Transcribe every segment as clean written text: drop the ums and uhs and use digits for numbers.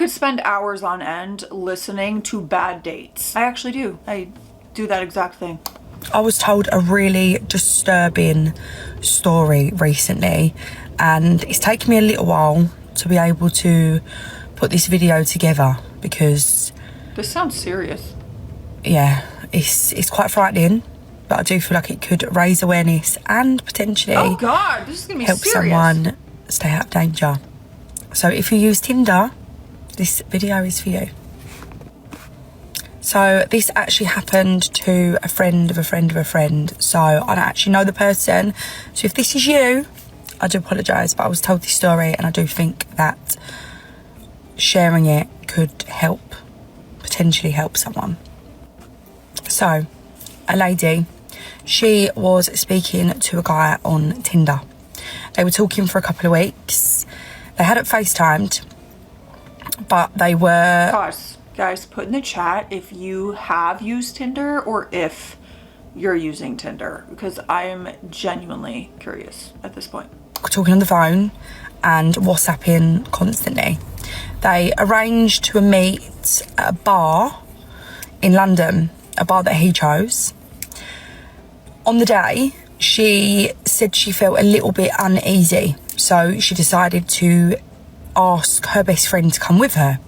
could spend hours on end listening to bad dates. I actually do. I do that exact thing. I was told a really disturbing story recently, and it's taken me a little while to be able to put this video together because this sounds serious. Yeah, it's quite frightening, but I do feel like it could raise awareness and potentially oh god, this is gonna be help serious. someone stay out of danger. So if you use Tinder, this video is for you. So this actually happened to a friend of a friend of a friend. So I don't actually know the person. So if this is you, I do apologise, but I was told this story and I do think that sharing it could help, potentially help someone. So a lady, she was speaking to a guy on Tinder. They were talking for a couple of weeks. They hadn't FaceTimed, but they were... Guys, put in the chat if you have used Tinder or if you're using Tinder, because I'm genuinely curious at this point. Talking on the phone and WhatsApping constantly. They arranged to meet at a bar in London, a bar that he chose. On the day, she said she felt a little bit uneasy, so she decided to ask her best friend to come with her.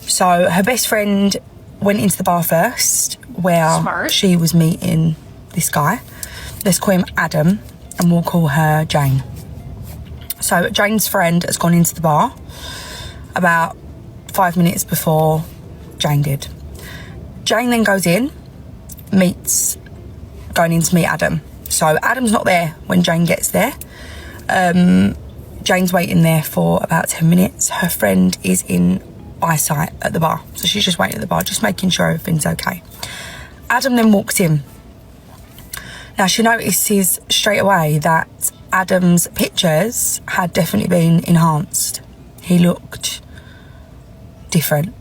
So her best friend went into the bar first, where she was meeting this guy. Let's call him Adam, and we'll call her Jane. So Jane's friend has gone into the bar about 5 minutes before Jane did. Jane then goes in, going in to meet Adam. So Adam's not there when Jane gets there. Jane's waiting there for about 10 minutes. Her friend is in eyesight at the bar, so she's just waiting at the bar, just making sure everything's okay. Adam then walks in. Now she notices straight away that Adam's pictures had definitely been enhanced. He looked different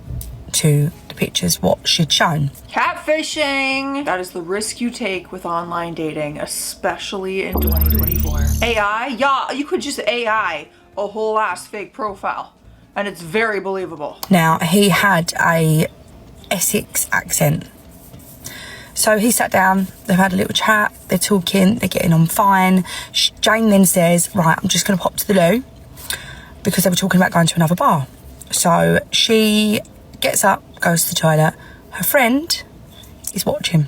to the pictures what she'd shown. Catfishing! That is the risk you take with online dating, especially in 2024. AI? Yeah, you could just AI a whole ass fake profile, and it's very believable. Now, he had a Essex accent. So he sat down, they've had a little chat, they're talking, they're getting on fine. Jane then says, right, I'm just going to pop to the loo, because they were talking about going to another bar. So she gets up, goes to the toilet. Her friend is watching.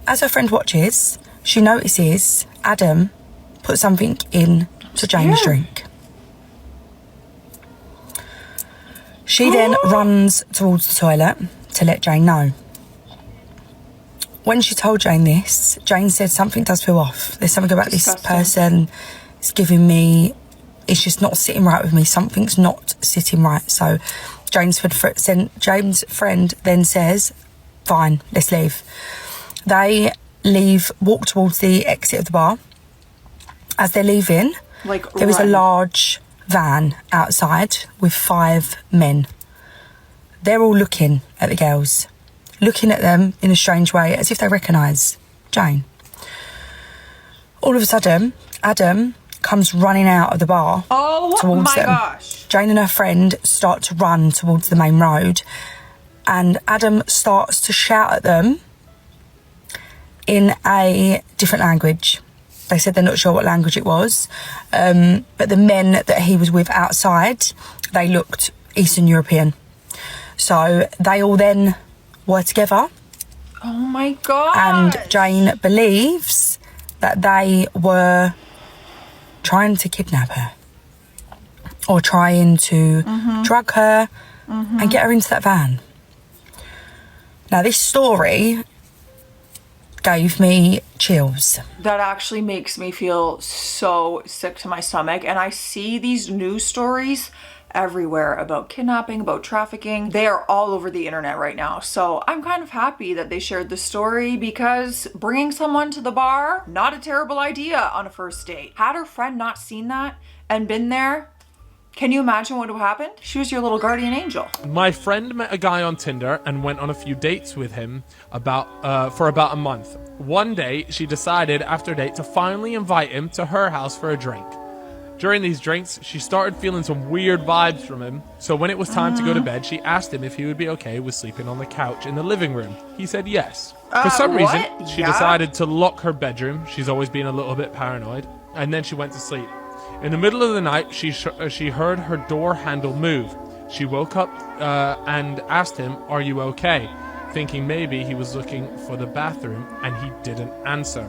As her friend watches, she notices Adam put something in to Jane's drink. She then runs towards the toilet to let Jane know. When she told Jane this, Jane said something does feel off. There's something about this person. It's giving me... It's just not sitting right with me. Something's not sitting right. So Jane's friend then says, fine, let's leave. They leave, walk towards the exit of the bar. As they're leaving, there is a large van outside with 5 men. They're all looking at the girls, looking at them in a strange way, as if they recognise Jane. All of a sudden, Adam comes running out of the bar towards them. Gosh. Jane and her friend start to run towards the main road, and Adam starts to shout at them in a different language. They said they're not sure what language it was, but the men that he was with outside, they looked Eastern European. So they all then were together. Oh my god! And Jane believes that they were trying to kidnap her, or trying to drug her and get her into that van. Now, this story gave me chills. That actually makes me feel so sick to my stomach. And I see these news stories everywhere about kidnapping, about trafficking. They are all over the internet right now. So I'm kind of happy that they shared the story, because bringing someone to the bar, not a terrible idea on a first date. Had her friend not seen that and been there, can you imagine what would have happened? She was your little guardian angel. My friend met a guy on Tinder and went on a few dates with him for about a month. One day, she decided after a date to finally invite him to her house for a drink. During these drinks, she started feeling some weird vibes from him, so when it was time to go to bed, she asked him if he would be okay with sleeping on the couch in the living room. He said yes. For some reason, she decided to lock her bedroom. She's always been a little bit paranoid. And then she went to sleep. In the middle of the night, she heard her door handle move. She woke up and asked him, "Are you okay?" thinking maybe he was looking for the bathroom, and he didn't answer.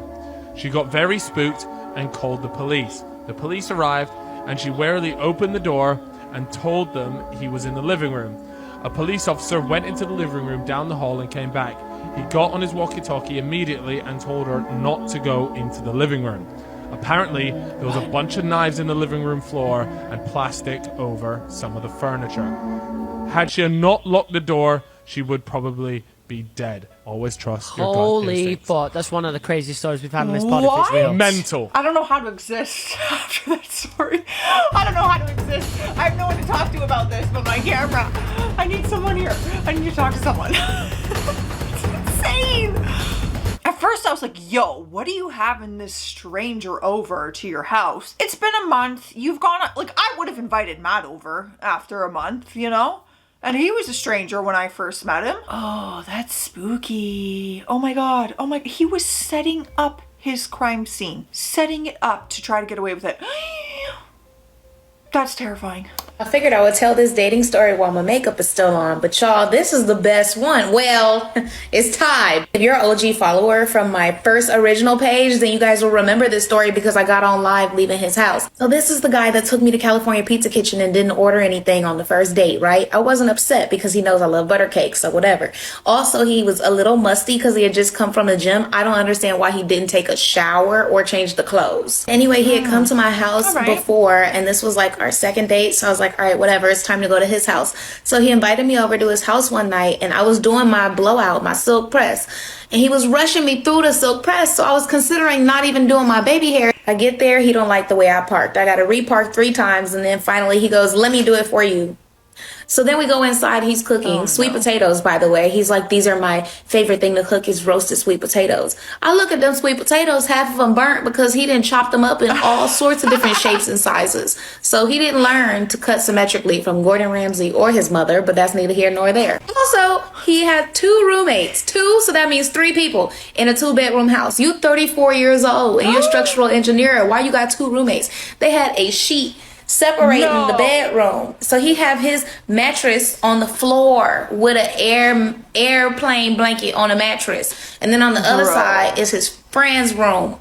She got very spooked and called the police. The police arrived, and she warily opened the door and told them he was in the living room. A police officer went into the living room down the hall and came back. He got on his walkie-talkie immediately and told her not to go into the living room. Apparently, there was a bunch of knives in the living room floor and plastic over some of the furniture. Had she not locked the door, she would probably be dead. Always trust your gut Holy instincts. fuck, that's one of the craziest stories we've had in this pod, if it's real. Mental. I don't know how to exist after that story. I don't know how to exist. I have no one to talk to about this but my camera. I need someone here. I need to talk to someone. It's insane. At first I was like, yo, what are you having this stranger over to your house? It's been a month. You've gone, like, I would have invited Matt over after a month, you know? And he was a stranger when I first met him. Oh, that's spooky. Oh my God. Oh my, he was setting up his crime scene. Setting it up to try to get away with it. That's terrifying. I figured I would tell this dating story while my makeup is still on, but y'all, this is the best one. Well, it's tied. If you're an OG follower from my first original page, then you guys will remember this story because I got on live leaving his house. So this is the guy that took me to California Pizza Kitchen and didn't order anything on the first date, right? I wasn't upset because he knows I love butter cakes, so whatever. Also, he was a little musty because he had just come from the gym. I don't understand why he didn't take a shower or change the clothes. Anyway, he had come to my house before, and this was like our second date, so I was like, all right, whatever, it's time to go to his house. So he invited me over to his house one night, and I was doing my blowout, my silk press, and he was rushing me through the silk press, so I was considering not even doing my baby hair. I get there, he don't like the way I parked. I got to repark 3 times, and then finally he goes, let me do it for you. So then we go inside. He's cooking sweet potatoes, by the way. He's like, these are my favorite thing to cook is roasted sweet potatoes. I look at them sweet potatoes, half of them burnt because he didn't chop them up in all sorts of different shapes and sizes. So he didn't learn to cut symmetrically from Gordon Ramsay or his mother, but that's neither here nor there. Also, he had 2 roommates. 2, so that means 3 people in a 2-bedroom house. You 34 years old and you're a structural engineer. Why you got 2 roommates? They had a sheet separating the bedroom. So he have his mattress on the floor with an airplane blanket on a mattress. And then on the other side is his friend's room.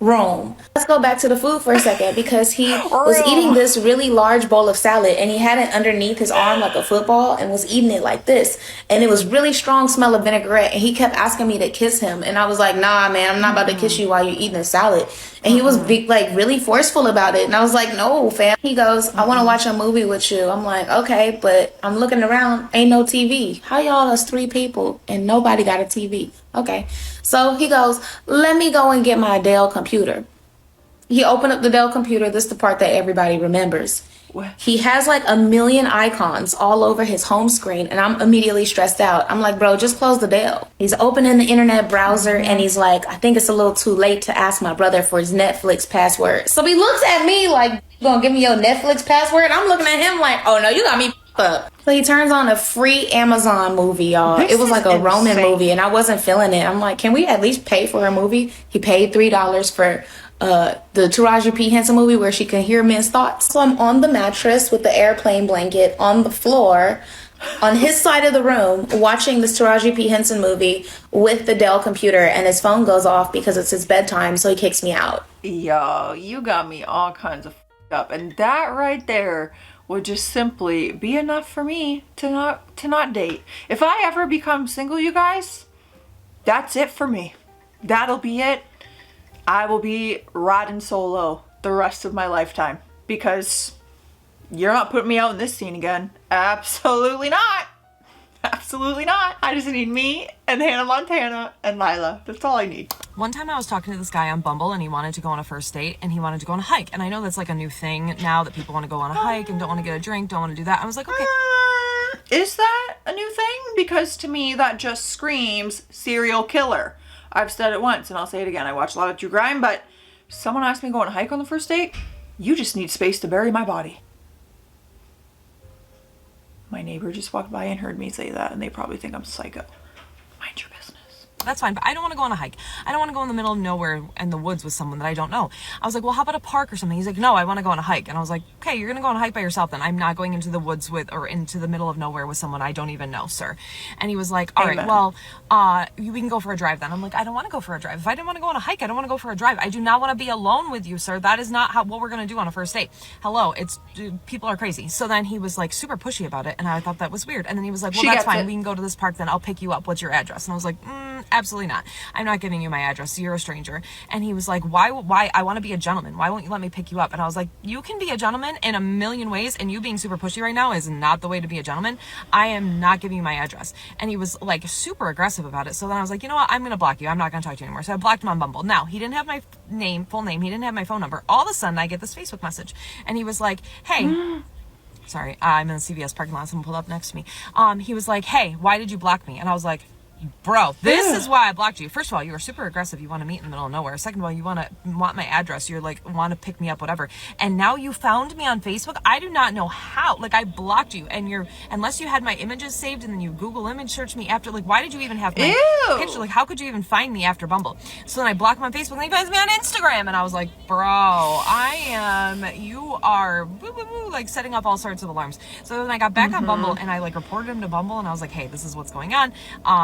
Let's go back to the food for a second because he was eating this really large bowl of salad and he had it underneath his arm like a football and was eating it like this. And it was really strong smell of vinaigrette and he kept asking me to kiss him. And I was like, nah, man, I'm not about to kiss you while you're eating a salad. And he was like really forceful about it. And I was like, no, fam. He goes, I want to watch a movie with you. I'm like, okay, but I'm looking around. Ain't no TV. How y'all is 3 people and nobody got a TV? Okay. So he goes, let me go and get my Dell computer. He opened up the Dell computer. This is the part that everybody remembers. What? He has like a million icons all over his home screen and I'm immediately stressed out. I'm like, bro, just close the Dell. He's opening the internet browser and he's like, I think it's a little too late to ask my brother for his Netflix password. So he looks at me like, you gonna give me your Netflix password? I'm looking at him like, oh no, you got me up. So he turns on a free Amazon movie, y'all. It was like a Roman movie and I wasn't feeling it. I'm like, can we at least pay for a movie? He paid $3 for the Taraji P. Henson movie where she can hear men's thoughts. So I'm on the mattress with the airplane blanket on the floor on his side of the room watching this Taraji P. Henson movie with the Dell computer and his phone goes off because it's his bedtime, so he kicks me out. Yo, you got me all kinds of up, and that right there would just simply be enough for me to not date. If I ever become single, you guys, that's it for me. That'll be it. I will be riding solo the rest of my lifetime because you're not putting me out in this scene again. Absolutely not. Absolutely not. I just need me and Hannah Montana and Lila. That's all I need. One time I was talking to this guy on Bumble and he wanted to go on a first date and he wanted to go on a hike. And I know that's like a new thing now that people want to go on a hike and don't want to get a drink, don't want to do that. I was like, okay. Is that a new thing? Because to me that just screams serial killer. I've said it once and I'll say it again. I watch a lot of true crime, but someone asked me to go on a hike on the first date. You just need space to bury my body. My neighbor just walked by and heard me say that, and they probably think I'm psycho. Mind your business. That's fine, but I don't want to go on a hike. I don't want to go in the middle of nowhere in the woods with someone that I don't know. I was like, well, how about a park or something? He's like, no, I want to go on a hike. And I was like, okay, you're going to go on a hike by yourself then. I'm not going into the woods or into the middle of nowhere with someone I don't even know, sir. And he was like, all right, well, we can go for a drive then. I'm like, I don't want to go for a drive. If I didn't want to go on a hike, I don't want to go for a drive. I do not want to be alone with you, sir. That is not what we're going to do on a first date. Hello, people are crazy. So then he was like super pushy about it, and I thought that was weird. And then he was like, well, that's fine. We can go to this park then. I'll pick you up. What's your address? And I was like, absolutely not. I'm not giving you my address. You're a stranger. And he was like, why? I want to be a gentleman. Why won't you let me pick you up? And I was like, you can be a gentleman in a million ways, and you being super pushy right now is not the way to be a gentleman. I am not giving you my address. And he was like super aggressive about it. So then I was like, you know what? I'm going to block you. I'm not going to talk to you anymore. So I blocked him on Bumble. Now, he didn't have my full name. He didn't have my phone number. All of a sudden, I get this Facebook message. And he was like, hey... Sorry, I'm in the CVS parking lot. Someone pulled up next to me. He was like, hey, why did you block me? And I was like, bro, this is why I blocked you. First of all, you were super aggressive. You want to meet in the middle of nowhere. Second of all, you want my address. You're like, want to pick me up, whatever. And now you found me on Facebook. I do not know how. Like, I blocked you, and unless you had my images saved and then you Google image search me after, like, why did you even have my picture? Like, how could you even find me after Bumble? So then I blocked him on Facebook, and he finds me on Instagram, and I was like, bro, you are like setting up all sorts of alarms. So then I got back on Bumble, and I like reported him to Bumble, and I was like, hey, this is what's going on.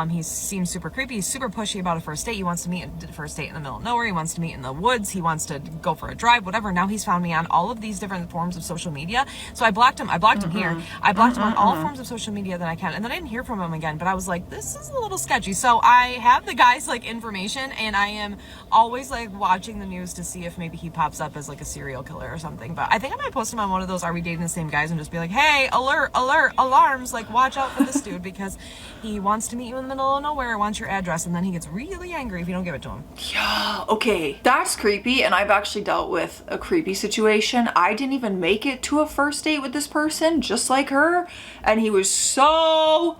He seems super creepy. He's super pushy about a first date. He wants to meet a first date in the middle of nowhere. He wants to meet in the woods. He wants to go for a drive, whatever. Now he's found me on all of these different forms of social media. So I blocked him. I blocked him here. I blocked him on all forms of social media that I can. And then I didn't hear from him again, but I was like, this is a little sketchy. So I have the guy's like information, and I am always like watching the news to see if maybe he pops up as like a serial killer or something. But I think I might post him on one of those Are We Dating the Same Guys and just be like, hey, alert, alarms, like watch out for this dude because he wants to meet you in the middle of nowhere, wants your address, and then he gets really angry if you don't give it to him. Yeah, okay, that's creepy, and I've actually dealt with a creepy situation. I didn't even make it to a first date with this person, just like her, and he was so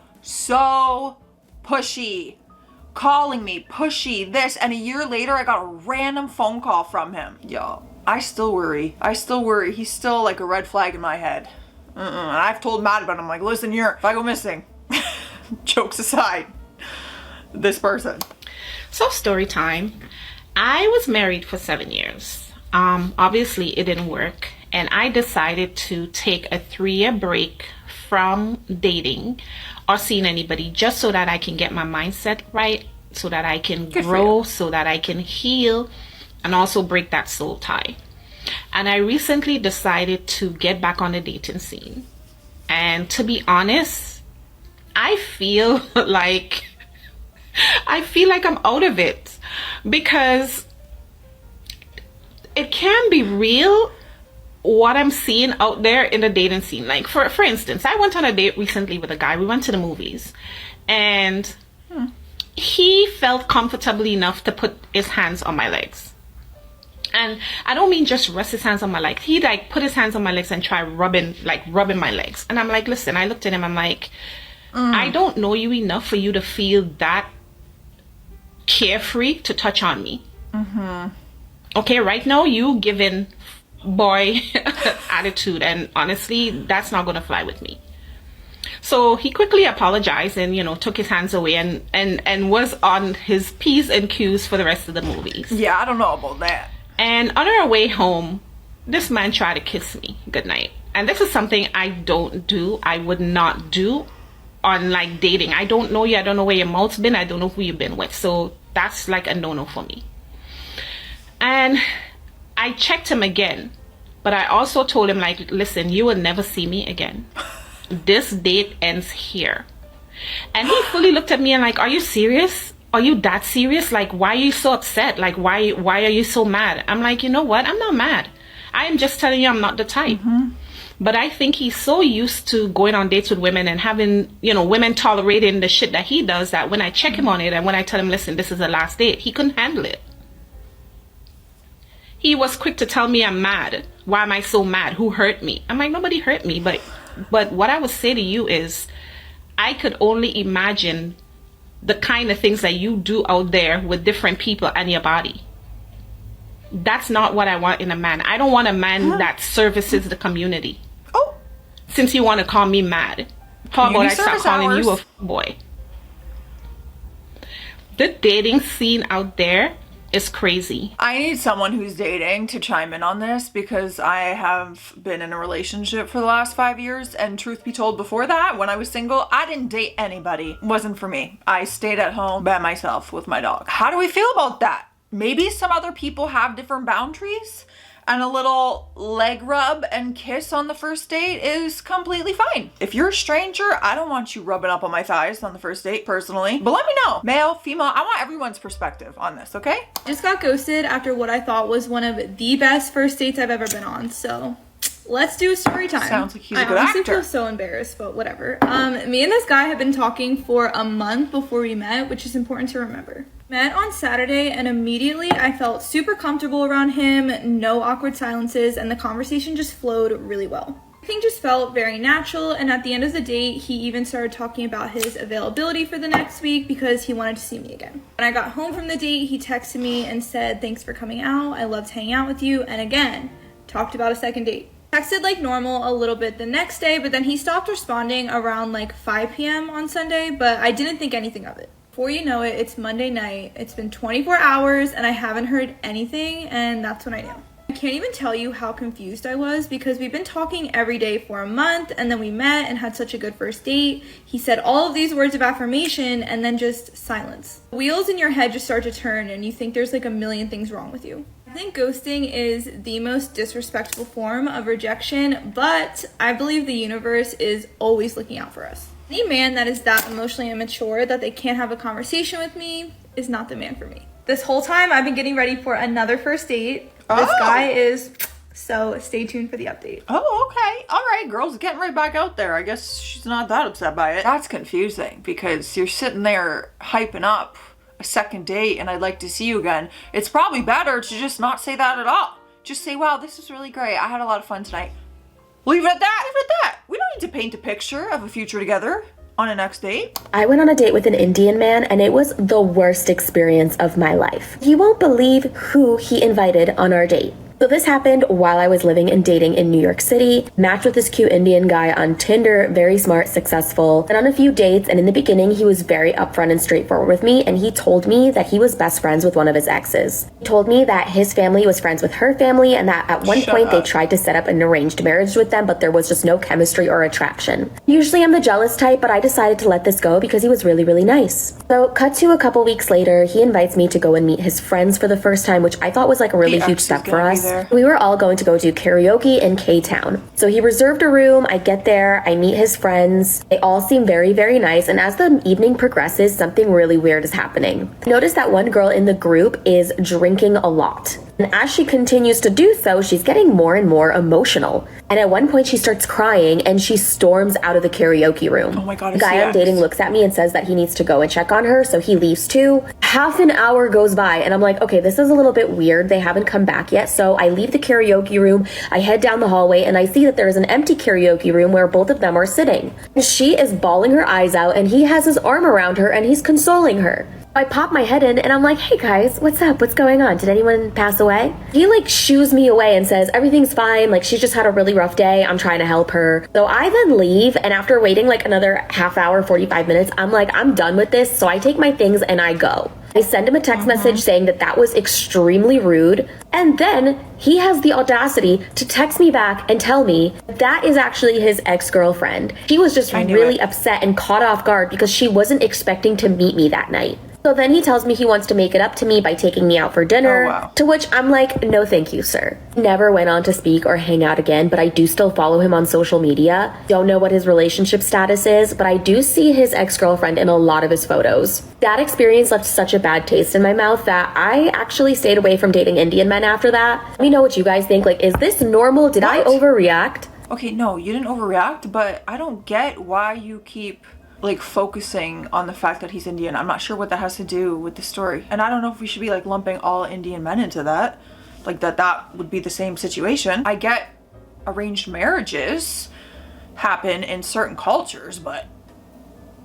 pushy. Calling me, pushy, this, and a year later I got a random phone call from him. Yo, I still worry. He's still like a red flag in my head. And I've told Matt about it. I'm like, listen here, if I go missing, jokes aside, this person. So story time. I was married for 7 years. Obviously it didn't work, and I decided to take a 3-year break from dating or seeing anybody just so that I can get my mindset right, so that I can grow, so that I can heal, and also break that soul tie. And I recently decided to get back on the dating scene. And to be honest, I feel like I'm out of it, because it can be real what I'm seeing out there in the dating scene. Like for instance, I went on a date recently with a guy. We went to the movies, and he felt comfortable enough to put his hands on my legs. And I don't mean just rest his hands on my legs. He like put his hands on my legs and try rubbing my legs. And I'm like, listen, I looked at him, I'm like, I don't know you enough for you to feel that carefree to touch on me. Okay, right now you giving boy attitude, and honestly that's not gonna fly with me. So he quickly apologized and took his hands away and was on his P's and Q's for the rest of the movies. Yeah, I don't know about that. And on our way home, this man tried to kiss me goodnight. And this is something I don't do. I would not do on like dating. I don't know you. I don't know where your mouth's been. I don't know who you've been with. So that's like a no-no for me. And I checked him again, but I also told him like, listen, you will never see me again. This date ends here. And he fully looked at me and like, are you serious? Are you that serious? Like, why are you so upset? Like, why are you so mad? I'm like, you know what? I'm not mad. I am just telling you I'm not the type. But I think he's so used to going on dates with women and having, women tolerating the shit that he does, that when I check him on it and when I tell him, listen, this is the last date, he couldn't handle it. He was quick to tell me I'm mad. Why am I so mad? Who hurt me? I'm like, nobody hurt me. But what I would say to you is, I could only imagine the kind of things that you do out there with different people and your body. That's not what I want in a man. I don't want a man that services the community. Oh. Since you want to call me mad, how about I start calling you a boy? The dating scene out there is crazy. I need someone who's dating to chime in on this because I have been in a relationship for the last 5 years, and truth be told, before that, when I was single, I didn't date anybody. It wasn't for me. I stayed at home by myself with my dog. How do we feel about that? Maybe some other people have different boundaries, and a little leg rub and kiss on the first date is completely fine. If you're a stranger, I don't want you rubbing up on my thighs on the first date, personally. But let me know, male, female, I want everyone's perspective on this, okay? Just got ghosted after what I thought was one of the best first dates I've ever been on, so let's do a story time. Sounds like he's a good I honestly actor. feel so embarrassed, but whatever. Me and this guy have been talking for a month before we met, which is important to remember. Met on Saturday, and immediately I felt super comfortable around him, no awkward silences, and the conversation just flowed really well. Everything just felt very natural, and at the end of the date, he even started talking about his availability for the next week because he wanted to see me again. When I got home from the date, he texted me and said, "Thanks for coming out, I loved hanging out with you," and again, talked about a second date. Texted like normal a little bit the next day, but then he stopped responding around like 5 p.m. on Sunday, but I didn't think anything of it. Before you know it, it's Monday night. It's been 24 hours and I haven't heard anything, and that's when I knew. I can't even tell you how confused I was because we've been talking every day for a month, and then we met and had such a good first date. He said all of these words of affirmation and then just silence. Wheels in your head just start to turn and you think there's like a million things wrong with you. I think ghosting is the most disrespectful form of rejection, but I believe the universe is always looking out for us. Any man that is that emotionally immature that they can't have a conversation with me is not the man for me. This whole time I've been getting ready for another first date. This guy is, so stay tuned for the update. Oh, okay. All right, girls, getting right back out there. I guess she's not that upset by it. That's confusing because you're sitting there hyping up a second date and I'd like to see you again. It's probably better to just not say that at all. Just say, wow, this was really great. I had a lot of fun tonight. Leave it at that. Leave it at that. We don't need to paint a picture of a future together on a next date. I went on a date with an Indian man and it was the worst experience of my life. You won't believe who he invited on our date. So this happened while I was living and dating in New York City, matched with this cute Indian guy on Tinder, very smart, successful, and on a few dates, and in the beginning he was very upfront and straightforward with me, and he told me that he was best friends with one of his exes. He told me that his family was friends with her family and that at one point they tried to set up an arranged marriage with them, but there was just no chemistry or attraction. Usually I'm the jealous type, but I decided to let this go because he was really, really nice. So cut to a couple weeks later, he invites me to go and meet his friends for the first time, which I thought was like a really huge step for us. We were all going to go do karaoke in K-Town. So he reserved a room, I get there, I meet his friends. They all seem very, very nice, and as the evening progresses, something really weird is happening. Notice that one girl in the group is drinking a lot. And as she continues to do so, she's getting more and more emotional. And at one point she starts crying and she storms out of the karaoke room. Oh my God, the guy I'm dating looks at me and says that he needs to go and check on her, so he leaves too. Half an hour goes by and I'm like, okay, this is a little bit weird. They haven't come back yet. So I leave the karaoke room, I head down the hallway, and I see that there is an empty karaoke room where both of them are sitting. And she is bawling her eyes out and he has his arm around her and he's consoling her. I pop my head in and I'm like, hey guys, what's up? What's going on? Did anyone pass away? He like shoos me away and says, everything's fine. Like, she's just had a really rough day. I'm trying to help her. So I then leave, and after waiting like another half hour, 45 minutes, I'm like, I'm done with this. So I take my things and I go. I send him a text message saying that that was extremely rude. And then he has the audacity to text me back and tell me that is actually his ex-girlfriend. She was just really upset and caught off guard because she wasn't expecting to meet me that night. So then he tells me he wants to make it up to me by taking me out for dinner, to which I'm like, no thank you, sir. Never went on to speak or hang out again, but I do still follow him on social media. Don't know what his relationship status is, but I do see his ex-girlfriend in a lot of his photos. That experience left such a bad taste in my mouth that I actually stayed away from dating Indian men after that. Let me know what you guys think. Like, is this normal? Did I overreact? Okay, no, you didn't overreact, but I don't get why you keep like focusing on the fact that he's Indian. I'm not sure what that has to do with the story. And I don't know if we should be like lumping all Indian men into that. Like that would be the same situation. I get arranged marriages happen in certain cultures, but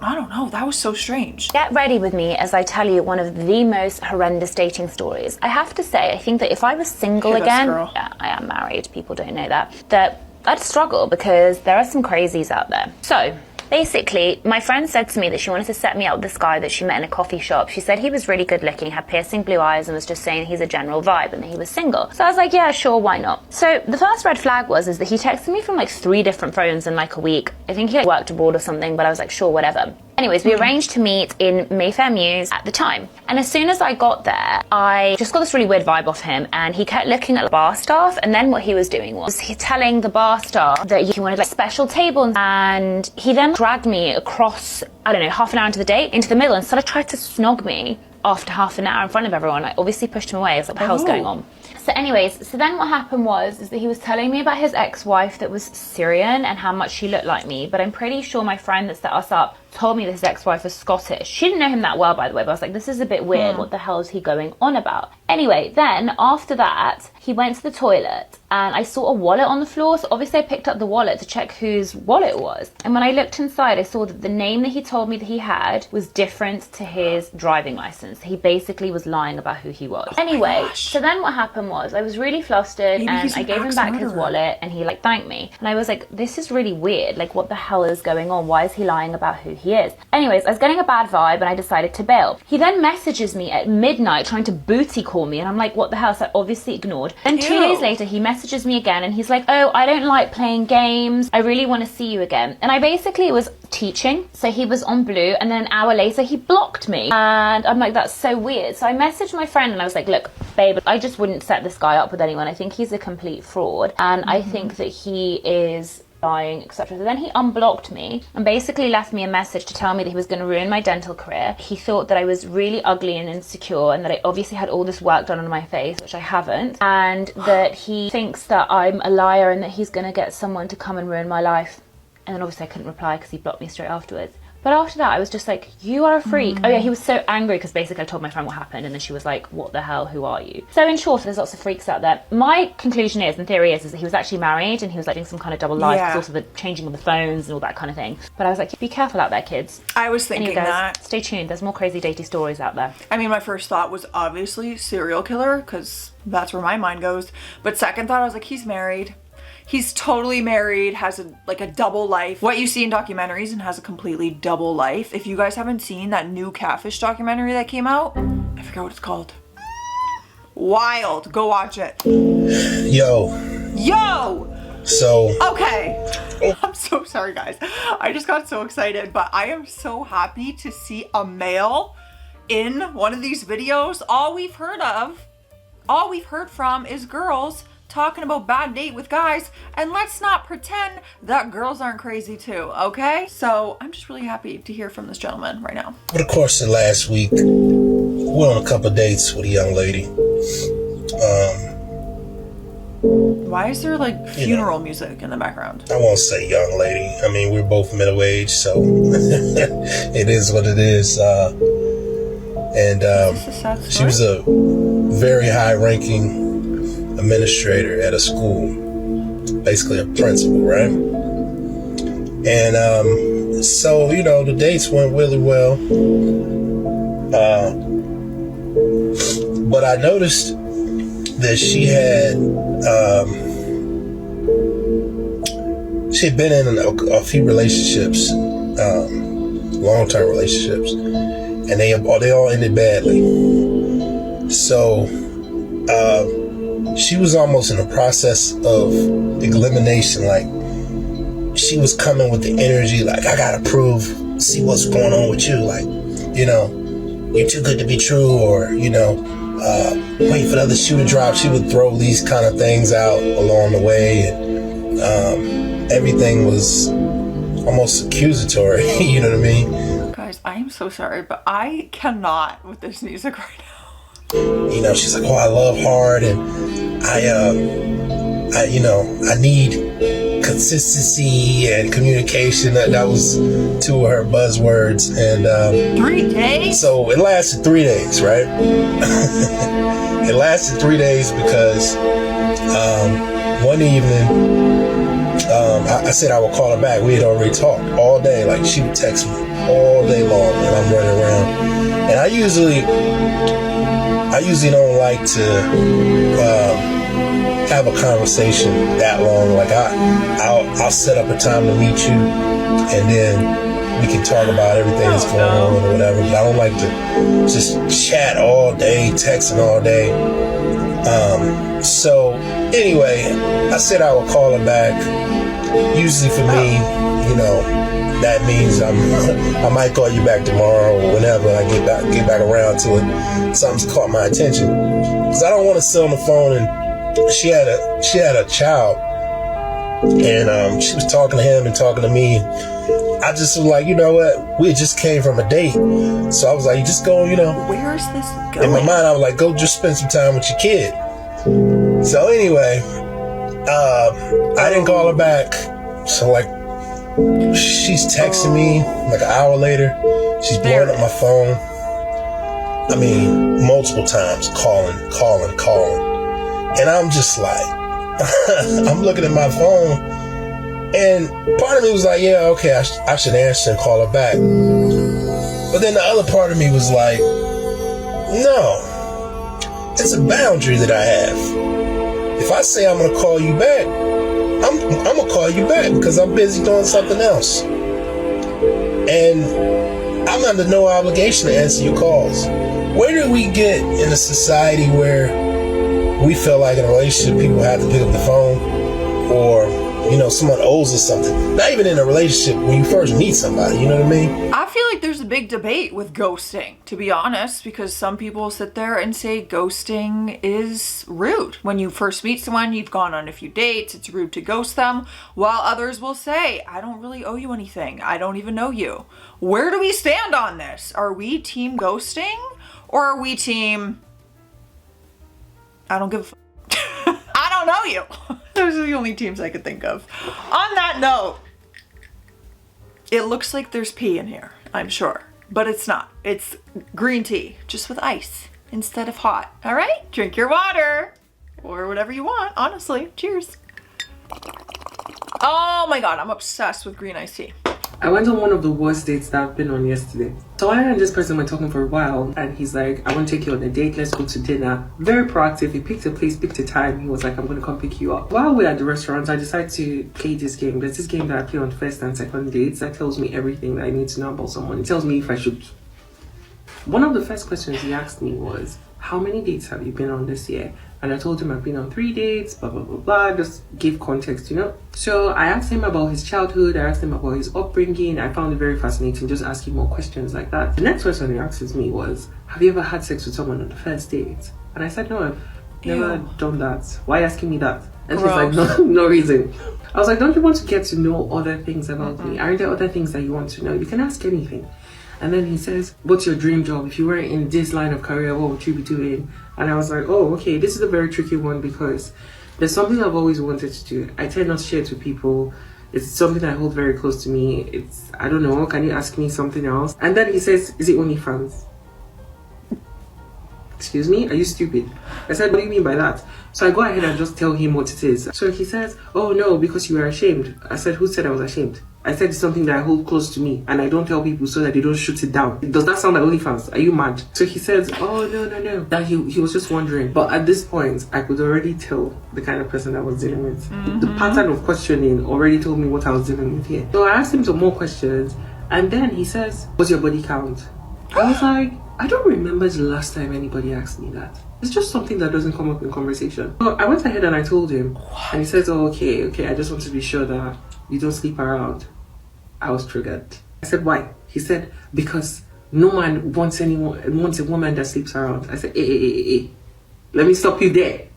I don't know, that was so strange. Get ready with me as I tell you one of the most horrendous dating stories. I have to say, I think that if I was single again, yeah, I am married, people don't know that I'd struggle because there are some crazies out there. So, basically, my friend said to me that she wanted to set me up with this guy that she met in a coffee shop. She said he was really good looking, had piercing blue eyes, and was just saying he's a general vibe and that he was single. So I was like, yeah, sure, why not? So the first red flag was that he texted me from like 3 different phones in like a week. I think he like worked abroad or something, but I was like, sure, whatever. Anyways, we arranged to meet in Mayfair Mews at the time. And as soon as I got there, I just got this really weird vibe off him, and he kept looking at the bar staff, and then what he was doing was he telling the bar staff that he wanted like special tables, and he then dragged me across, I don't know, half an hour into the date, into the middle, and sort of tried to snog me after half an hour in front of everyone. I obviously pushed him away. I was like, what the hell's going on? So anyways, so then what happened was that he was telling me about his ex-wife that was Syrian and how much she looked like me, but I'm pretty sure my friend that set us up told me that his ex-wife was Scottish. She didn't know him that well, by the way, but I was like, this is a bit weird. What the hell is he going on about? Anyway, then after that, he went to the toilet and I saw a wallet on the floor. So obviously I picked up the wallet to check whose wallet it was. And when I looked inside, I saw that the name that he told me that he had was different to his driving license. He basically was lying about who he was. Anyway, so then what happened was I was really flustered and I gave him back his wallet and he like thanked me. And I was like, this is really weird. Like, what the hell is going on? Why is he lying about who he is? Anyways, I was getting a bad vibe and I decided to bail. He then messages me at midnight trying to booty call me and I'm like, what the hell? So I obviously ignored. Then 2 days later, he messages me again and he's like, oh, I don't like playing games. I really want to see you again. And I basically was teaching. So he was on blue and then an hour later he blocked me. And I'm like, that's so weird. So I messaged my friend and I was like, look, babe, I just wouldn't set this guy up with anyone. I think he's a complete fraud. And I think that he is lying, etc. So then he unblocked me and basically left me a message to tell me that he was going to ruin my dental career. He thought that I was really ugly and insecure and that I obviously had all this work done on my face, which I haven't, and that he thinks that I'm a liar and that he's going to get someone to come and ruin my life. And then obviously I couldn't reply because he blocked me straight afterwards. But after that, I was just like, you are a freak. Oh yeah, he was so angry because basically I told my friend what happened and then she was like, what the hell, who are you? So in short, there's lots of freaks out there. My conclusion is, and theory is that he was actually married and he was like doing some kind of double life, because also the changing of the phones and all that kind of thing. But I was like, be careful out there, kids. I was thinking that. Stay tuned, there's more crazy dating stories out there. I mean, my first thought was obviously serial killer, because that's where my mind goes. But second thought, I was like, he's married. He's totally married, has a double life. What you see in documentaries and has a completely double life. If you guys haven't seen that new catfish documentary that came out, I forget what it's called. Wild. Go watch it. Yo. So. Okay. I'm so sorry, guys. I just got so excited, but I am so happy to see a male in one of these videos. All we've heard from is girls talking about bad date with guys, and let's not pretend that girls aren't crazy too, okay? So I'm just really happy to hear from this gentleman right now. Over the course of last week, went on a couple of dates with a young lady. Why is there like funeral music in the background? I won't say young lady. I mean, we're both middle-aged, so it is what it is. She was a very high-ranking administrator at a school, basically a principal, right? And so, you know, the dates went really well. But I noticed that she had been in a few relationships, long-term relationships, and they all ended badly. So she was almost in the process of elimination. Like, she was coming with the energy, like, I gotta see what's going on with you. Like, you know, you're too good to be true, or, you know, wait for the other shoe to drop. She would throw these kind of things out along the way. And everything was almost accusatory, you know what I mean? Guys, I am so sorry, but I cannot with this music right now. You know, she's like, oh, I love hard, and I need consistency and communication. That was two of her buzzwords. And 3 days? So it lasted 3 days, right? It lasted 3 days because one evening I said I would call her back. We had already talked all day. Like, she would text me all day long, and I'm running around. And I usually don't like to have a conversation that long. Like, I'll set up a time to meet you, and then we can talk about everything that's going on or whatever. But I don't like to just chat all day, texting all day. So anyway, I said I would call her back. Usually for me, you know, that means I might call you back tomorrow or whenever I get back around to it. Something's caught my attention, because I don't want to sit on the phone. And she had a child, and she was talking to him and talking to me. I just was like, you know what? We just came from a date, so I was like, you just go, you know. Where is this going? In my mind, I was like, go just spend some time with your kid. So anyway, I didn't call her back. So like, she's texting me like an hour later. She's blowing up my phone. I mean, multiple times, calling. And I'm just like, I'm looking at my phone, and part of me was like, yeah, okay, I should answer and call her back. But then the other part of me was like, no, it's a boundary that I have. If I say I'm gonna call you back, I'm gonna call you back, because I'm busy doing something else. And I'm under no obligation to answer your calls. Where did we get in a society where we feel like in a relationship people have to pick up the phone, or, you know, someone owes us something? Not even in a relationship, when you first meet somebody, you know what I mean? I feel like there's a big debate with ghosting, to be honest, because some people sit there and say ghosting is rude. When you first meet someone, you've gone on a few dates, it's rude to ghost them, while others will say, I don't really owe you anything, I don't even know you. Where do we stand on this? Are we team ghosting, or are we team, I don't give a I don't know you? Those are the only teams I could think of. On that note, it looks like there's pee in here, I'm sure, but it's not. It's green tea, just with ice instead of hot. All right, drink your water or whatever you want, honestly. Cheers. Oh my God, I'm obsessed with green iced tea. I went on one of the worst dates that I've been on yesterday. So I and this person were talking for a while, and he's like, I want to take you on a date, let's go to dinner. Very proactive. He picked a place, picked a time. He was like, I'm going to come pick you up. While we're at the restaurant, I decided to play this game. There's this game that I play on first and second dates that tells me everything that I need to know about someone. It tells me if I should. One of the first questions he asked me was, how many dates have you been on this year? And I told him I've been on 3 dates, blah, blah, blah, blah, just give context, you know? So I asked him about his childhood, I asked him about his upbringing. I found it very fascinating, just asking more questions like that. The next question he asked me was, have you ever had sex with someone on the first date? And I said, no, I've never done that. Why asking me that? And she's like, no reason. I was like, don't you want to get to know other things about me? Are there other things that you want to know? You can ask anything. And then he says, what's your dream job? If you were in this line of career, what would you be doing? And I was like, oh, okay, this is a very tricky one, because there's something I've always wanted to do. I tend not to share it with people. It's something I hold very close to me. It's, I don't know, can you ask me something else? And then he says, is it OnlyFans? Excuse me, are you stupid? I said, what do you mean by that? So I go ahead and just tell him what it is. So he says, oh no, because you are ashamed. I said, who said I was ashamed? I said it's something that I hold close to me and I don't tell people so that they don't shoot it down. Does that sound like OnlyFans? Are you mad? So he says, oh no. That he was just wondering. But at this point, I could already tell the kind of person I was dealing with. The pattern of questioning already told me what I was dealing with here. So I asked him some more questions, and then he says, what's your body count? I was like, I don't remember the last time anybody asked me that. It's just something that doesn't come up in conversation. So I went ahead and I told him, and he says, oh, okay, I just want to be sure that you don't sleep around. I was triggered. I said, why? He said, because no man wants a woman that sleeps around. I said, hey. Let me stop you there.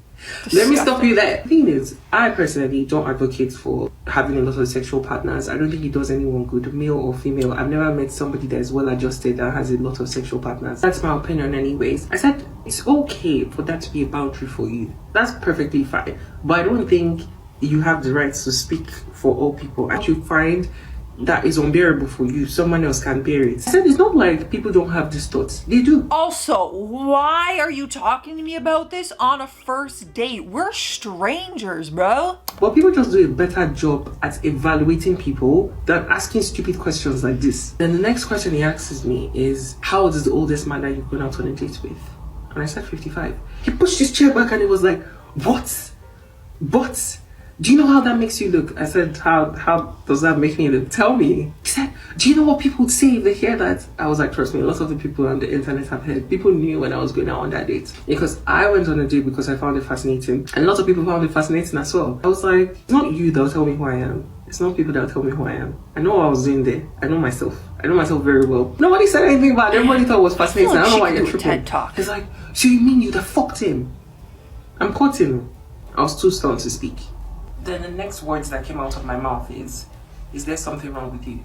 Let me stop you there. The thing is, I personally don't advocate for having a lot of sexual partners. I don't think it does anyone good, male or female. I've never met somebody that is well adjusted that has a lot of sexual partners. That's my opinion anyways. I said, it's okay for that to be a boundary for you. That's perfectly fine. But I don't think you have the right to speak for all people. And you find that is unbearable for you, someone else can bear it. I said, it's not like people don't have these thoughts. They do. Also, why are you talking to me about this on a first date? We're strangers, bro. But people just do a better job at evaluating people than asking stupid questions like this. Then the next question he asks me is, how old is the oldest man that you've gone out on a date with? And I said 55. He pushed his chair back and he was like, what? But do you know how that makes you look? I said, how does that make me look? Tell me. He said, do you know what people would say if they hear that? I was like, trust me, lots of the people on the internet have heard. People knew when I was going out on that date. Because I went on a date because I found it fascinating. And lots of people found it fascinating as well. I was like, it's not you that'll tell me who I am. It's not people that'll tell me who I am. I know what I was doing there. I know myself. I know myself very well. Nobody said anything about it. Everybody thought it was fascinating. I don't know why you're tripping. TED Talk. He's like, so you mean you'd have fucked him? I'm caught him. I was too stunned to speak. Then the next words that came out of my mouth is there something wrong with you?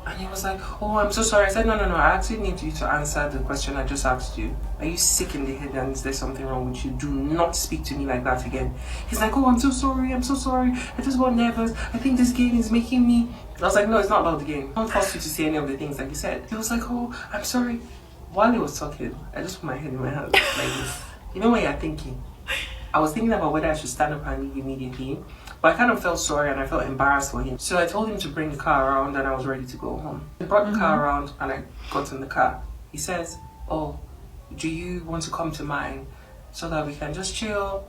And he was like, oh, I'm so sorry. I said, no, I actually need you to answer the question I just asked you. Are you sick in the head and is there something wrong with you? Do not speak to me like that again. He's like, oh, I'm so sorry. I just got nervous. I think this game is making me... I was like, no, it's not about the game. I don't force you to say any of the things like you said. He was like, oh, I'm sorry. While he was talking, I just put my head in my hand like this. You know what you're thinking? I was thinking about whether I should stand up and leave immediately. But I kind of felt sorry and I felt embarrassed for him. So I told him to bring the car around and I was ready to go home. He brought the car around and I got in the car. He says, oh, do you want to come to mine so that we can just chill?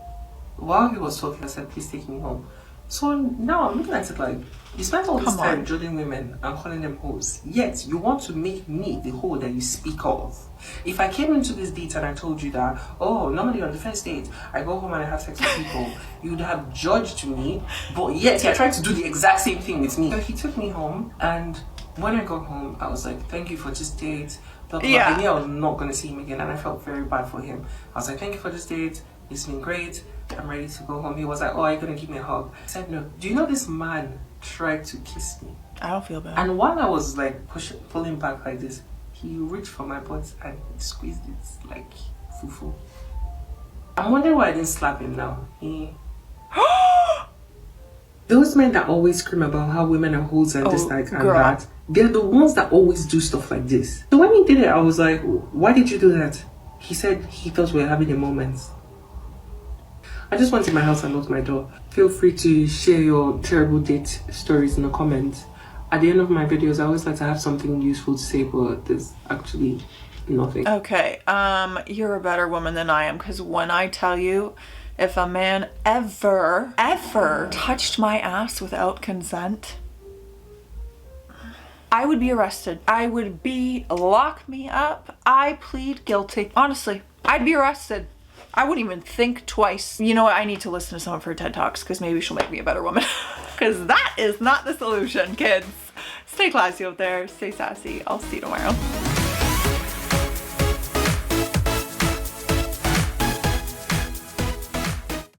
While he was talking, I said, please take me home. So now I'm looking at it like, you spent all this time judging women and calling them hoes. Yet you want to make me the hoe that you speak of. If I came into this date and I told you that, oh, normally on the first date, I go home and I have sex with people, you would have judged me, but yet you're trying to do the exact same thing with me. So he took me home, and when I got home, I was like, thank you for this date. I knew I was not going to see him again, and I felt very bad for him. I was like, thank you for this date. It's been great. I'm ready to go home. He was like, oh, are you going to give me a hug? I said, no. Do you know this man tried to kiss me? I don't feel bad. And while I was like pulling back like this, he reached for my butt and squeezed it like fufu. I'm wondering why I didn't slap him now. Those men that always scream about how women are hoes and this, like, and that, they're the ones that always do stuff like this. So when he did it, I was like, why did you do that? He said he thought we were having a moment. I just went to my house and locked my door. Feel free to share your terrible date stories in the comments. At the end of my videos, I always like to have something useful to say, but there's actually nothing. Okay, you're a better woman than I am, because when I tell you, if a man ever touched my ass without consent, I would be arrested. I would be, lock me up. I plead guilty. Honestly, I'd be arrested. I wouldn't even think twice. You know what? I need to listen to some of her TED Talks because maybe she'll make me a better woman. Because that is not the solution, kids. Stay classy out there. Stay sassy. I'll see you tomorrow.